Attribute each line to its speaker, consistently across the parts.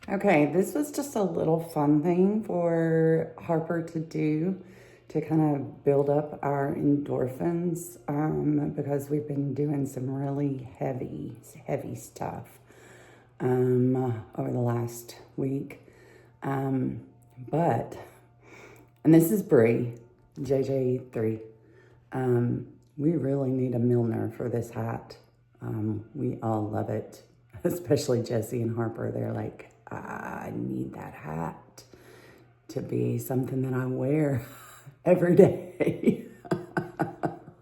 Speaker 1: Okay, this was just a little fun thing for Harper to do to kind of build up our endorphins because we've been doing some really heavy stuff over the last week. But, and this is Bree, JJ3. We really need a Milliner for this hat. We all love it, especially Jesse and Harper. They're like, I need that hat to be something that I wear every day.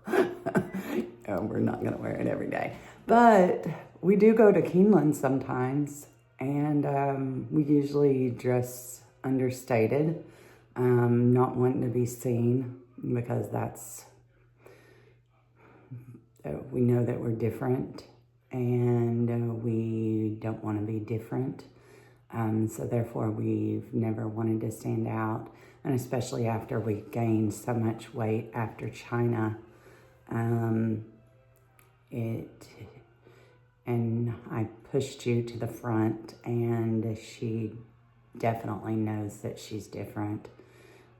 Speaker 1: Oh, we're not going to wear it every day. But we do go to Keeneland sometimes, and we usually dress understated, not wanting to be seen because we know that we're different, and we don't want to be different. So therefore, we've never wanted to stand out, and especially after we gained so much weight after China, and I pushed you to the front, and she definitely knows that she's different.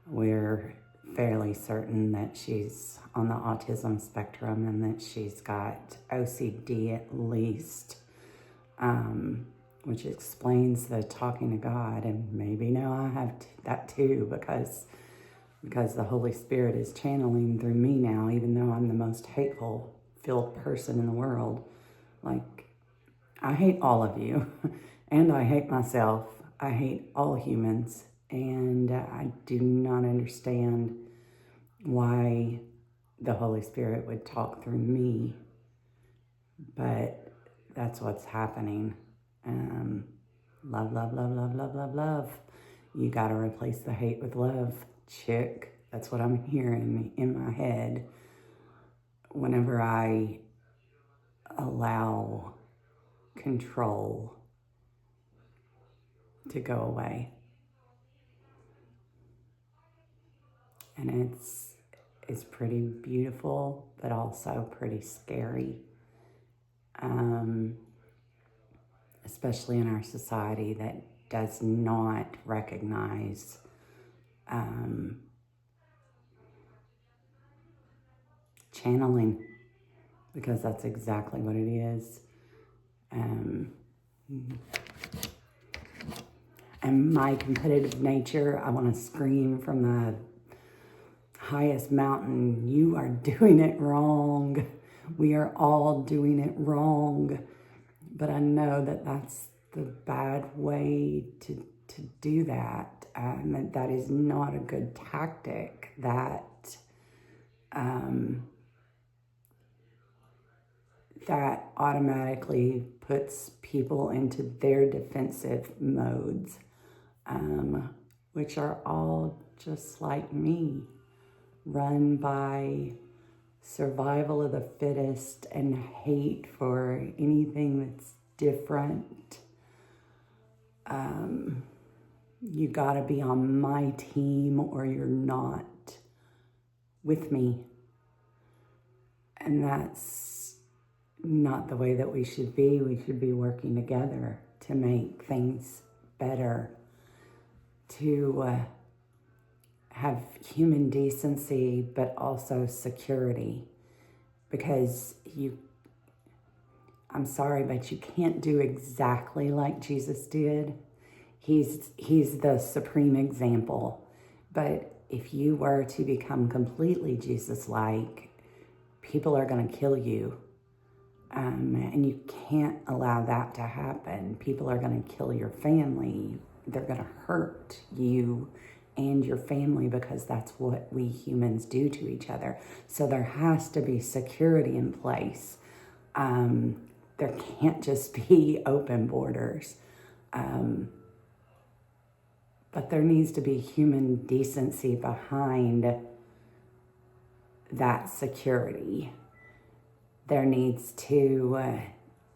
Speaker 1: We're fairly certain that she's on the autism spectrum and that she's got OCD at least, which explains the talking to God. And maybe now I have that too because the Holy Spirit is channeling through me now, even though I'm the most hateful filled person in the world. Like, I hate all of you and I hate myself. I hate all humans, and I do not understand why the Holy Spirit would talk through me, but that's what's happening. Love, love, love, love, love, love, love. You got to replace the hate with love, chick. That's what I'm hearing in my head whenever I allow control to go away. And it's pretty beautiful, but also pretty scary. Especially in our society that does not recognize channeling, because that's exactly what it is. And my competitive nature, I want to scream from the highest mountain, you are doing it wrong. We are all doing it wrong. But I know that that's the bad way to do that. That is not a good tactic. That automatically puts people into their defensive modes, which are all just like me, run by survival of the fittest and hate for anything that's different. You gotta be on my team or you're not with me. And that's not the way that we should be. We should be working together to make things better, to have human decency, but also security. Because I'm sorry, but you can't do exactly like Jesus did. He's the supreme example. But if you were to become completely Jesus-like, people are going to kill you. And you can't allow that to happen. People are going to kill your family. They're going to hurt you and your family because that's what we humans do to each other. So there has to be security in place. There can't just be open borders. But there needs to be human decency behind that security. There needs to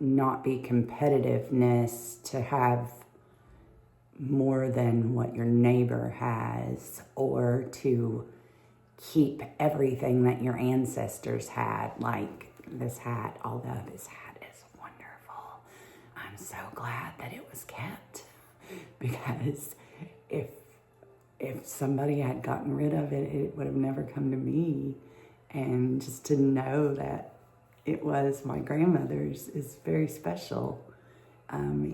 Speaker 1: not be competitiveness to have more than what your neighbor has, or to keep everything that your ancestors had, like this hat. Although this hat is wonderful, I'm so glad that it was kept. because if somebody had gotten rid of it, it would have never come to me. And just to know that it was my grandmother's is very special.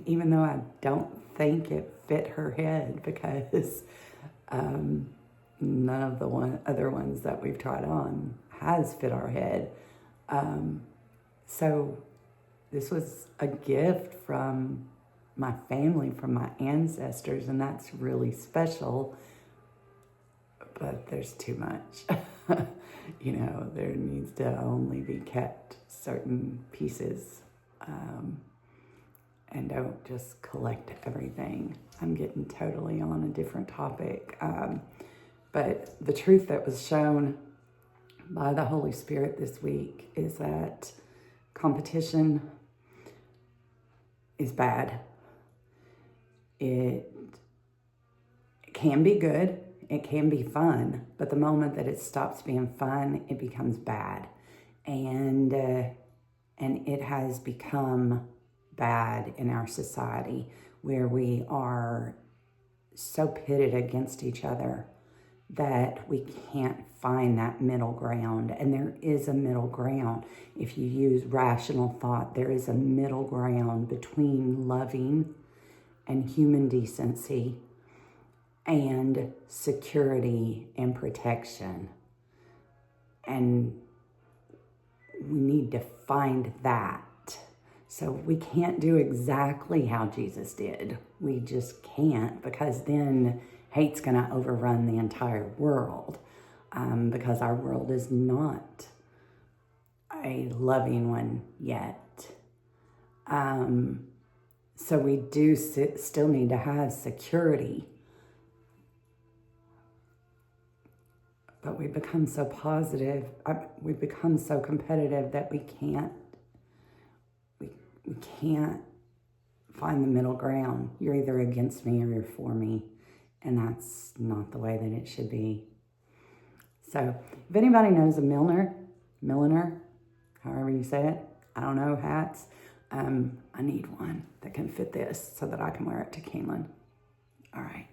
Speaker 1: Even though I don't think it fit her head, because none of the other ones that we've tried on has fit our head. So this was a gift from my family, from my ancestors, and that's really special. But there's too much. There needs to only be kept certain pieces, and don't just collect everything. I'm getting totally on a different topic. But the truth that was shown by the Holy Spirit this week is that competition is bad. It can be good. It can be fun, but the moment that it stops being fun, it becomes bad. And it has become bad in our society, where we are so pitted against each other that we can't find that middle ground. And there is a middle ground. If you use rational thought, there is a middle ground between loving and human decency and security and protection. And we need to find that. So we can't do exactly how Jesus did. We just can't, because then hate's going to overrun the entire world, because our world is not a loving one yet. So we do still need to have security. But we become so positive, we become so competitive that we can't find the middle ground. You're either against me or you're for me, and that's not the way that it should be. So if anybody knows a Milliner, however you say it, I don't know, hats, I need one that can fit this so that I can wear it to Keeneland. All right.